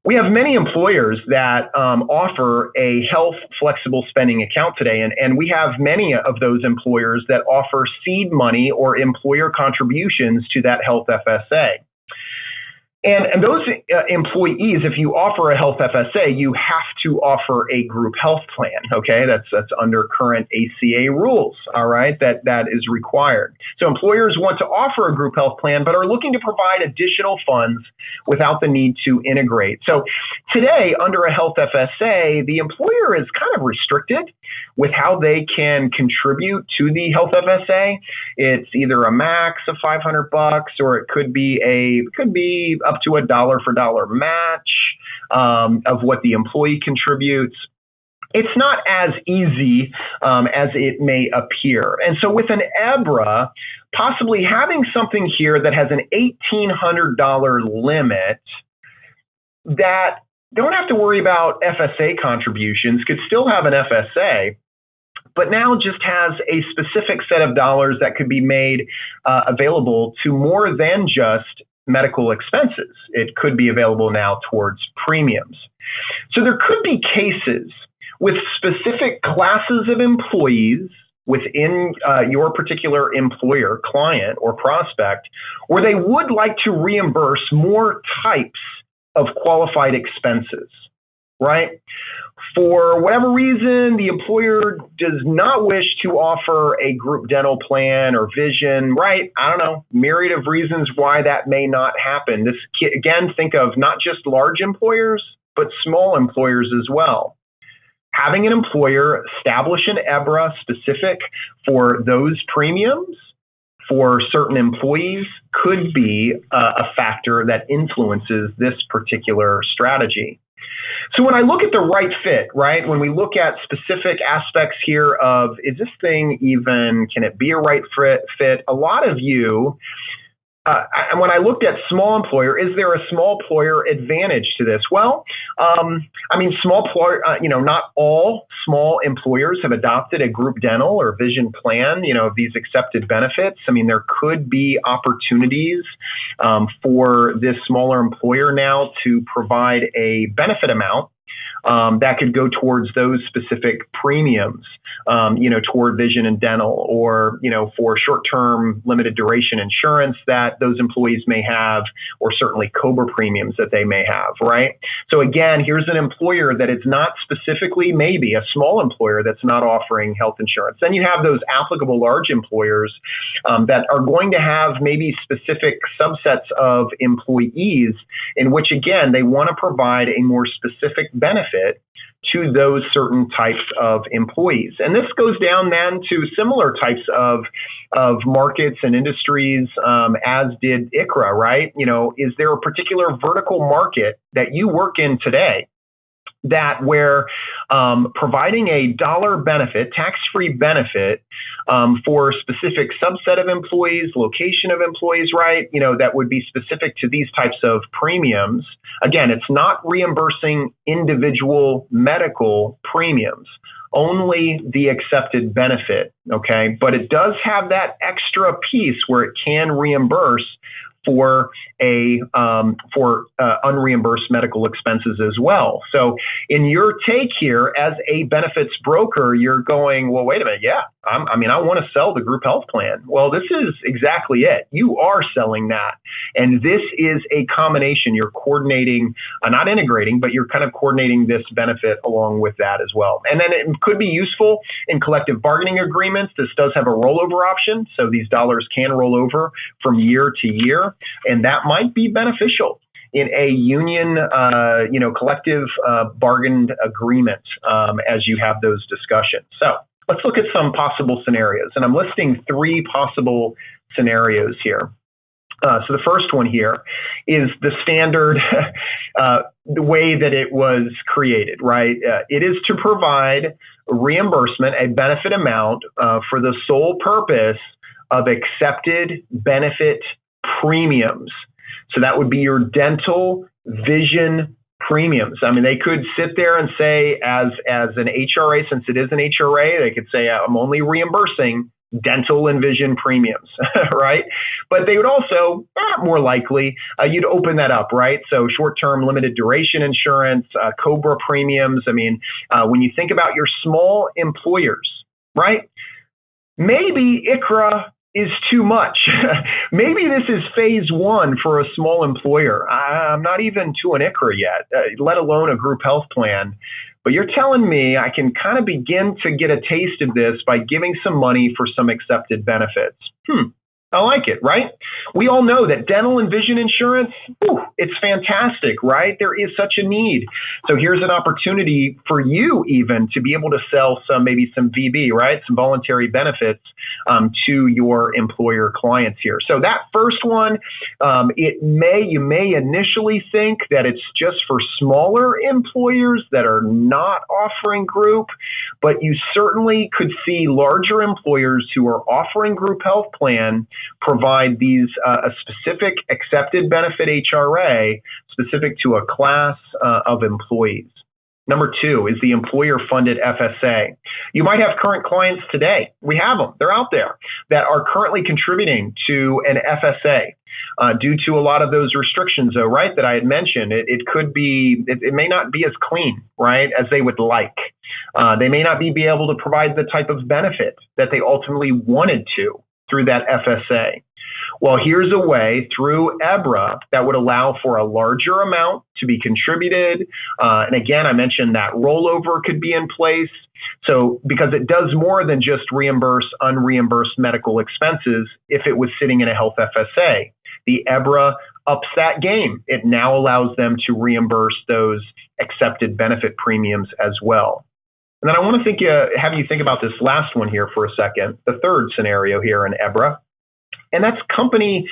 We have many employers that offer a health flexible spending account today, and we have many of those employers that offer seed money or employer contributions to that health FSA. And those employees, if you offer a health FSA, you have to offer a group health plan. Okay, that's under current ACA rules. All right, that is required. So employers want to offer a group health plan, but are looking to provide additional funds without the need to integrate. So today, under a health FSA, the employer is kind of restricted with how they can contribute to the health FSA. It's either a max of $500, or it could be up to a dollar for dollar match of what the employee contributes. It's not as easy as it may appear. And so with an EBHRA, possibly having something here that has an $1,800 limit that don't have to worry about FSA contributions, could still have an FSA, but now just has a specific set of dollars that could be made available to more than just medical expenses. It could be available now towards premiums. So there could be cases with specific classes of employees within your particular employer, client, or prospect, where they would like to reimburse more types of qualified expenses, right? For whatever reason, the employer does not wish to offer a group dental plan or vision, right? I don't know, myriad of reasons why that may not happen. This, again, think of not just large employers, but small employers as well. Having an employer establish an EBHRA specific for those premiums for certain employees could be a factor that influences this particular strategy. So when I look at the right fit, right, when we look at specific aspects here of, is this thing even, can it be a right fit? A lot of you, and when I looked at small employer, is there a small employer advantage to this? Well, I mean, small employer, not all small employers have adopted a group dental or vision plan, of these accepted benefits. I mean, there could be opportunities for this smaller employer now to provide a benefit amount that could go towards those specific premiums, toward vision and dental, or, for short-term limited duration insurance that those employees may have, or certainly COBRA premiums that they may have, right? So again, here's an employer that is not specifically, maybe a small employer that's not offering health insurance. Then you have those applicable large employers that are going to have maybe specific subsets of employees in which, again, they want to provide a more specific benefit to those certain types of employees. And this goes down then to similar types of markets and industries, as did ICHRA, right? Is there a particular vertical market that you work in today that where providing a dollar benefit, tax-free benefit for a specific subset of employees, location of employees, right? That would be specific to these types of premiums. Again, it's not reimbursing individual medical premiums, only the accepted benefit, okay? But it does have that extra piece where it can reimburse for unreimbursed medical expenses as well. So in your take here as a benefits broker, you're going, well, wait a minute. Yeah, I want to sell the group health plan. Well, this is exactly it. You are selling that. And this is a combination. You're coordinating, not integrating, but you're kind of coordinating this benefit along with that as well. And then it could be useful in collective bargaining agreements. This does have a rollover option. So these dollars can roll over from year to year. And that might be beneficial in a union, collective bargained agreement as you have those discussions. So let's look at some possible scenarios. And I'm listing 3 possible scenarios here. So the first one here is the standard, the way that it was created, right? It is to provide reimbursement, a benefit amount for the sole purpose of accepted benefit premiums. So that would be your dental, vision premiums. I mean, they could sit there and say, as an HRA, since it is an HRA, they could say, I'm only reimbursing dental and vision premiums, right? But they would also, more likely, you'd open that up, right? So short-term limited duration insurance, COBRA premiums. I mean, when you think about your small employers, right? Maybe ICHRA is too much. Maybe this is phase one for a small employer. I'm not even to an ICHRA yet, let alone a group health plan. But you're telling me I can kind of begin to get a taste of this by giving some money for some accepted benefits. I like it, right? We all know that dental and vision insurance, it's fantastic, right? There is such a need. So here's an opportunity for you even to be able to sell maybe some VB, right? Some voluntary benefits to your employer clients here. So that first one, you may initially think that it's just for smaller employers that are not offering group, but you certainly could see larger employers who are offering group health plan provide these a specific accepted benefit HRA specific to a class of employees. Number two is the employer-funded FSA. You might have current clients today. We have them. They're out there that are currently contributing to an FSA due to a lot of those restrictions, though, right, that I had mentioned. It may not be as clean, right, as they would like. They may not be able to provide the type of benefit that they ultimately wanted to through that FSA. Well, here's a way through EBHRA that would allow for a larger amount to be contributed. And again, I mentioned that rollover could be in place. So because it does more than just reimburse unreimbursed medical expenses if it was sitting in a health FSA. The EBHRA ups that game. It now allows them to reimburse those accepted benefit premiums as well. And then I want to have you think about this last one here for a second, the third scenario here in EBHRA, and that's company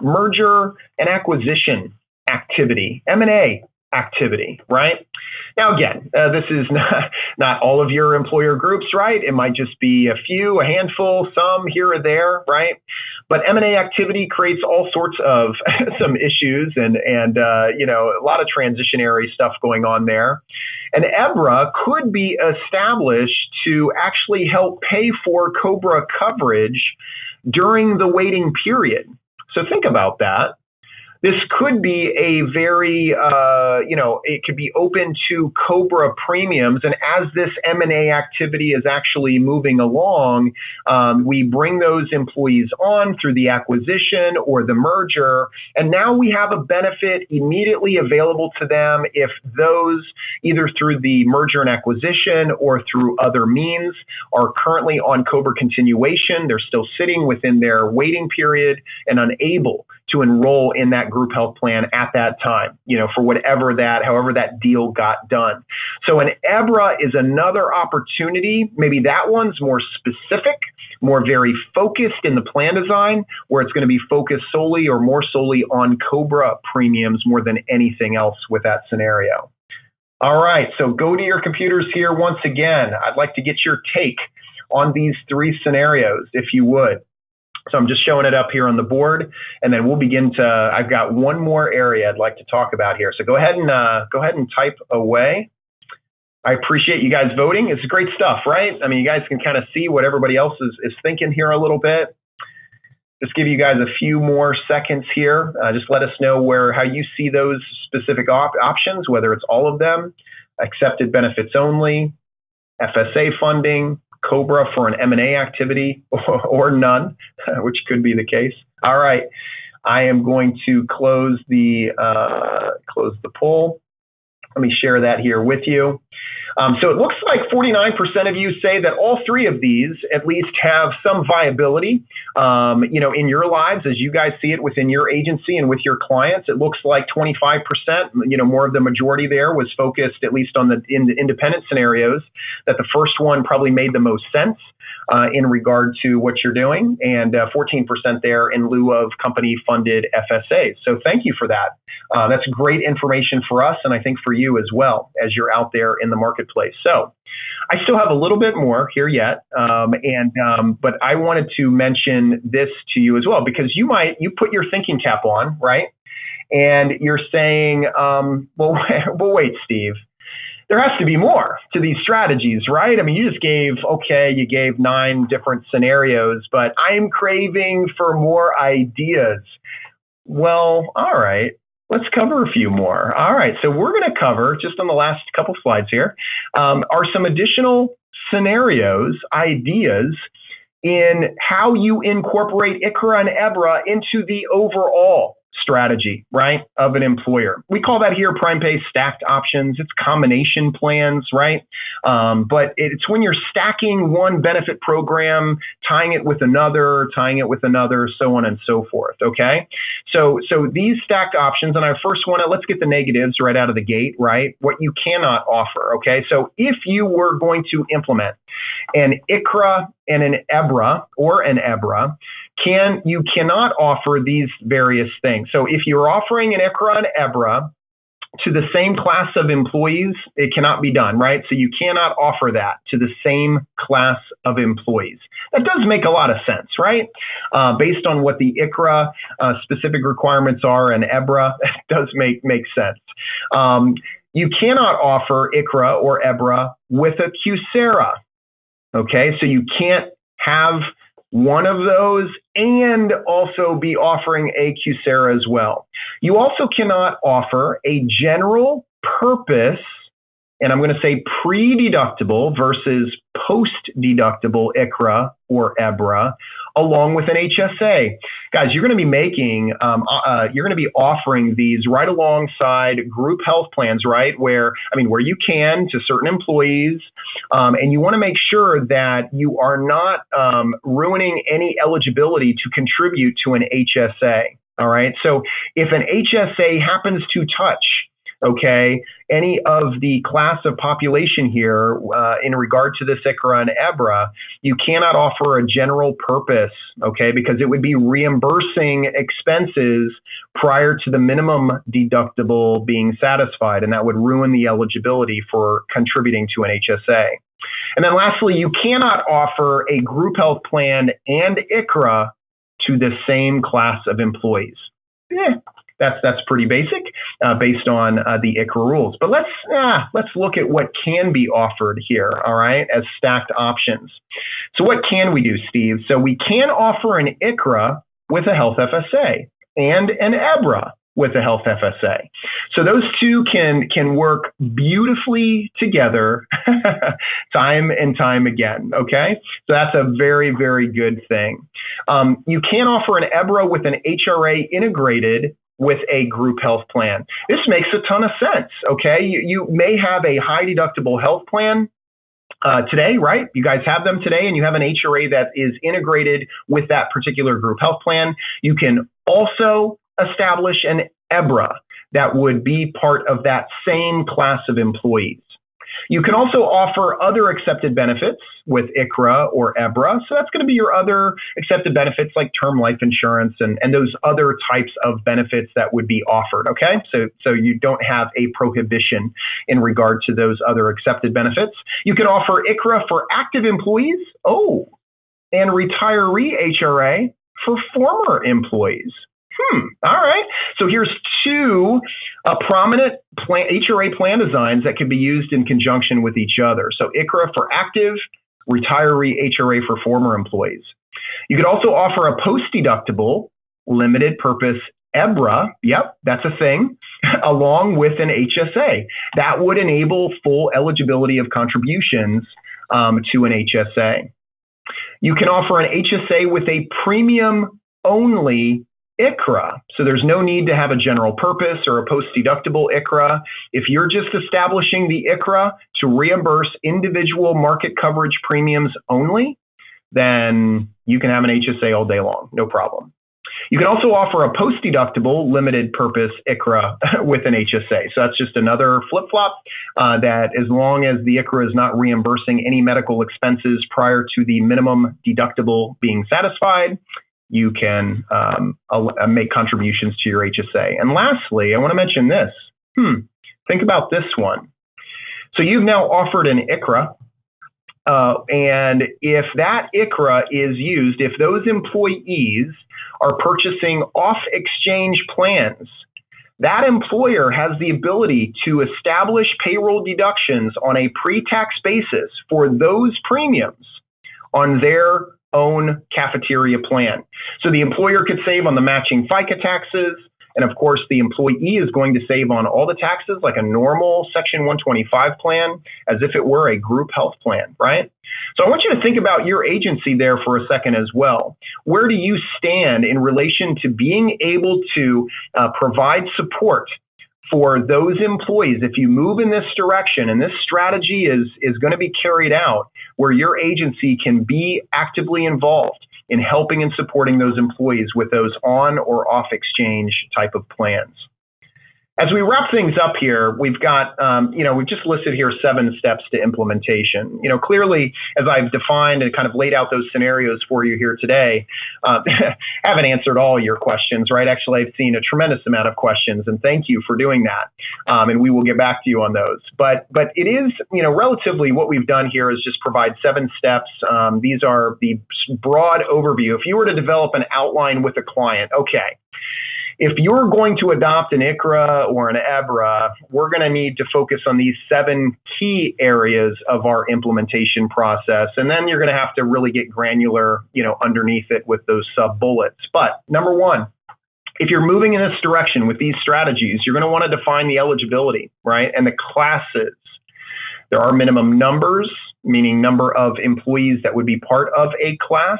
merger and acquisition activity, M&A activity, right? Now, again, this is not all of your employer groups, right? It might just be a few, a handful, some here or there, right? But M&A activity creates all sorts of some issues and a lot of transitionary stuff going on there. And EBHRA could be established to actually help pay for COBRA coverage during the waiting period. So think about that. This could be a very, it could be open to COBRA premiums. And as this M&A activity is actually moving along, we bring those employees on through the acquisition or the merger. And now we have a benefit immediately available to them if those, either through the merger and acquisition or through other means, are currently on COBRA continuation. They're still sitting within their waiting period and unable to enroll in that group health plan at that time, for however that deal got done. So an EBHRA is another opportunity. Maybe that one's more specific, more very focused in the plan design, where it's going to be focused solely or more solely on COBRA premiums more than anything else with that scenario. All right, so go to your computers here once again. I'd like to get your take on these three scenarios, if you would. So I'm just showing it up here on the board, and then we'll begin I've got one more area I'd like to talk about here. So go ahead and type away. I appreciate you guys voting. It's great stuff, right? I mean, you guys can kind of see what everybody else is thinking here a little bit. Just give you guys a few more seconds here. Just let us know how you see those specific options, whether it's all of them, accepted benefits only, FSA funding, COBRA for an M&A activity, or none, which could be the case. All right, I am going to close the poll. Let me share that here with you. So it looks like 49% of you say that all three of these at least have some viability, in your lives as you guys see it within your agency and with your clients. It looks like 25%, more of the majority there was focused at least on the independent scenarios, that the first one probably made the most sense in regard to what you're doing, and 14% there in lieu of company-funded FSAs. So thank you for that. That's great information for us, and I think for you as well as you're out there in the marketplace. So I still have a little bit more here yet, but I wanted to mention this to you as well, because you put your thinking cap on, right? And you're saying, well, wait, Steve. There has to be more to these strategies, right? I mean, you gave 9 different scenarios, but I'm craving for more ideas. Well, all right, let's cover a few more. All right, so we're going to cover, just on the last couple slides here, are some additional scenarios, ideas, in how you incorporate ICHRA and EBHRA into the overall strategy, right, of an employer. We call that here prime pay stacked options. It's combination plans, right? But it's when you're stacking one benefit program, tying it with another, so on and so forth, okay? So these stacked options, and I first want to, let's get the negatives right out of the gate, right? What you cannot offer, okay? So if you were going to implement an ICHRA and an EBHRA or an EBHRA, you cannot offer these various things. So if you're offering an ICHRA and EBHRA to the same class of employees, it cannot be done, right? So you cannot offer that to the same class of employees. That does make a lot of sense, right? Based on what the ICHRA specific requirements are and EBHRA, it does make sense. You cannot offer ICHRA or EBHRA with a QSEHRA, okay? So you can't have one of those and also be offering a QSEHRA as well. You also cannot offer a general purpose, and I'm going to say pre-deductible versus post-deductible ICHRA or EBHRA, along with an HSA. Guys, you're going to be offering these right alongside group health plans, right? Where you can to certain employees, and you want to make sure that you are not ruining any eligibility to contribute to an HSA. All right. So if an HSA happens to touch, okay, any of the class of population here in regard to this ICHRA and EBHRA, you cannot offer a general purpose, okay, because it would be reimbursing expenses prior to the minimum deductible being satisfied, and that would ruin the eligibility for contributing to an HSA. And then lastly, you cannot offer a group health plan and ICHRA to the same class of employees. That's pretty basic based on the ICHRA rules. But let's look at what can be offered here, all right, as stacked options. So what can we do, Steve? So we can offer an ICHRA with a health FSA and an EBHRA with a health FSA. So those two can work beautifully together time and time again, okay? So that's a very, very good thing. You can offer an EBHRA with an HRA integrated with a group health plan. This makes a ton of sense, okay? You may have a high deductible health plan today, right? You guys have them today, and you have an HRA that is integrated with that particular group health plan. You can also establish an EBHRA that would be part of that same class of employees. You can also offer other accepted benefits with ICHRA or EBHRA. So that's going to be your other accepted benefits like term life insurance and those other types of benefits that would be offered, okay? So you don't have a prohibition in regard to those other accepted benefits. You can offer ICHRA for active employees, and retiree HRA for former employees. All right. So here's two prominent HRA plan designs that can be used in conjunction with each other. So ICHRA for active, retiree HRA for former employees. You could also offer a post-deductible limited purpose EBHRA. Yep, that's a thing, along with an HSA. That would enable full eligibility of contributions to an HSA. You can offer an HSA with a premium only ICHRA. So there's no need to have a general purpose or a post-deductible ICHRA. If you're just establishing the ICHRA to reimburse individual market coverage premiums only, then you can have an HSA all day long, no problem. You can also offer a post-deductible limited purpose ICHRA with an HSA. So that's just another flip-flop that as long as the ICHRA is not reimbursing any medical expenses prior to the minimum deductible being satisfied, you can make contributions to your HSA. And lastly, I want to mention this. Think about this one. So you've now offered an ICHRA. And if that ICHRA is used, if those employees are purchasing off-exchange plans, that employer has the ability to establish payroll deductions on a pre-tax basis for those premiums on their own cafeteria plan. So the employer could save on the matching FICA taxes, and of course, the employee is going to save on all the taxes like a normal Section 125 plan, as if it were a group health plan, right? So I want you to think about your agency there for a second as well. Where do you stand in relation to being able to provide support for those employees? If you move in this direction and this strategy is going to be carried out, where your agency can be actively involved in helping and supporting those employees with those on or off exchange type of plans. As we wrap things up here, we've got, we've just listed here 7 steps to implementation. Clearly, as I've defined and kind of laid out those scenarios for you here today, haven't answered all your questions, right? Actually, I've seen a tremendous amount of questions, and thank you for doing that. And we will get back to you on those. But it is, relatively what we've done here is just provide 7 steps. These are the broad overview. If you were to develop an outline with a client, okay, if you're going to adopt an ICHRA or an EBHRA, we're going to need to focus on these 7 key areas of our implementation process. And then you're going to have to really get granular, underneath it with those sub-bullets. But number 1, if you're moving in this direction with these strategies, you're going to want to define the eligibility, right? And the classes. There are minimum numbers, meaning number of employees that would be part of a class.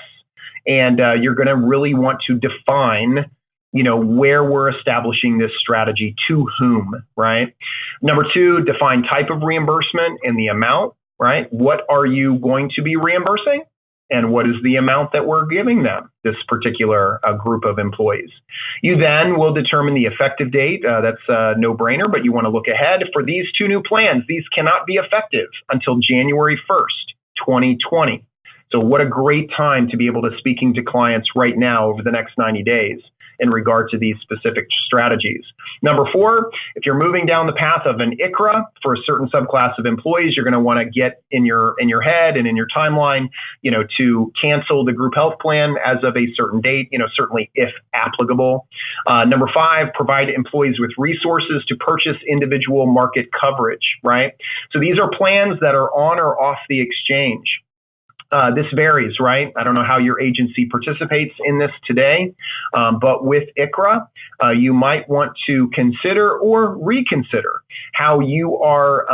And you're going to really want to define where we're establishing this strategy to whom, right? Number 2, define type of reimbursement and the amount, right? What are you going to be reimbursing? And what is the amount that we're giving them, this particular group of employees? You then will determine the effective date. That's a no-brainer, but you want to look ahead. For these 2 new plans, these cannot be effective until January 1st, 2020. So what a great time to be able to speaking to clients right now over the next 90 days in regard to these specific strategies. Number 4, if you're moving down the path of an ICHRA for a certain subclass of employees, you're going to want to get in your head and in your timeline, to cancel the group health plan as of a certain date, certainly if applicable. Number 5, provide employees with resources to purchase individual market coverage, right? So these are plans that are on or off the exchange. This varies, right? I don't know how your agency participates in this today, but with ICHRA, you might want to consider or reconsider how you are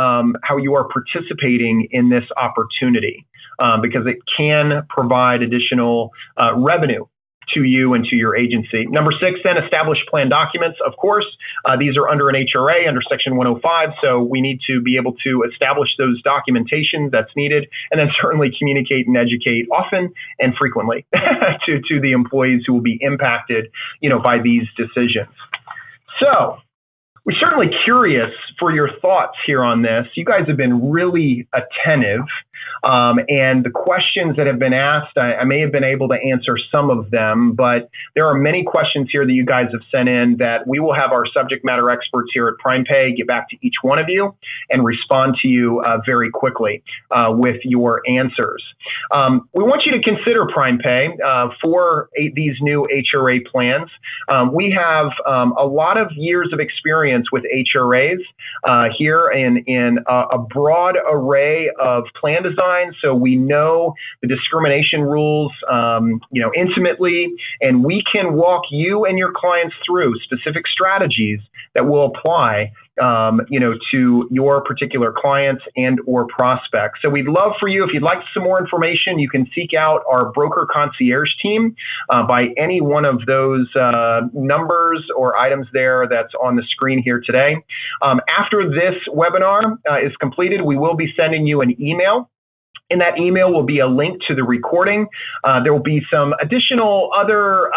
participating in this opportunity, because it can provide additional revenue to you and to your agency. Number 6, then establish plan documents. Of course, these are under an HRA, under Section 105, so we need to be able to establish those documentation that's needed, and then certainly communicate and educate often and frequently to the employees who will be impacted, by these decisions. So, we're certainly curious for your thoughts here on this. You guys have been really attentive, and the questions that have been asked, I may have been able to answer some of them, but there are many questions here that you guys have sent in that we will have our subject matter experts here at PrimePay get back to each one of you and respond to you very quickly with your answers. We want you to consider PrimePay for these new HRA plans. We have a lot of years of experience with HRAs here in a broad array of plan designs. So we know the discrimination rules, intimately, and we can walk you and your clients through specific strategies that will apply to your particular clients and or prospects. So we'd love for you, if you'd like some more information, you can seek out our broker concierge team by any one of those numbers or items there that's on the screen here today. After this webinar is completed, we will be sending you an email. In that email will be a link to the recording. There will be some additional other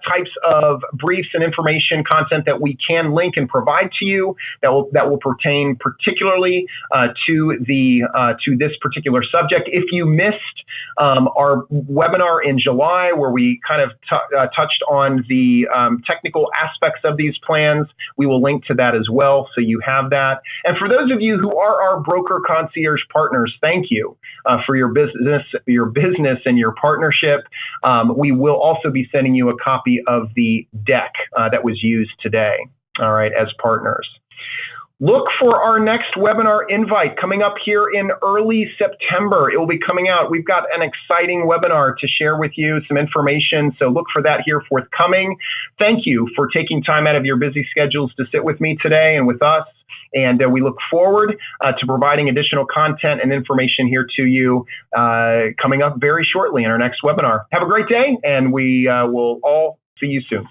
types of briefs and information content that we can link and provide to you that will pertain particularly to this particular subject. If you missed our webinar in July, where we kind of touched on the technical aspects of these plans, we will link to that as well, so you have that. And for those of you who are our broker concierge partners, thank you for your business and your partnership. We will also be sending you a copy of the deck that was used today, all right, as partners. Look for our next webinar invite coming up here in early September. It will be coming out. We've got an exciting webinar to share with you, some information, so look for that here forthcoming. Thank you for taking time out of your busy schedules to sit with me today and with us. And we look forward to providing additional content and information here to you coming up very shortly in our next webinar. Have a great day, and we will all see you soon.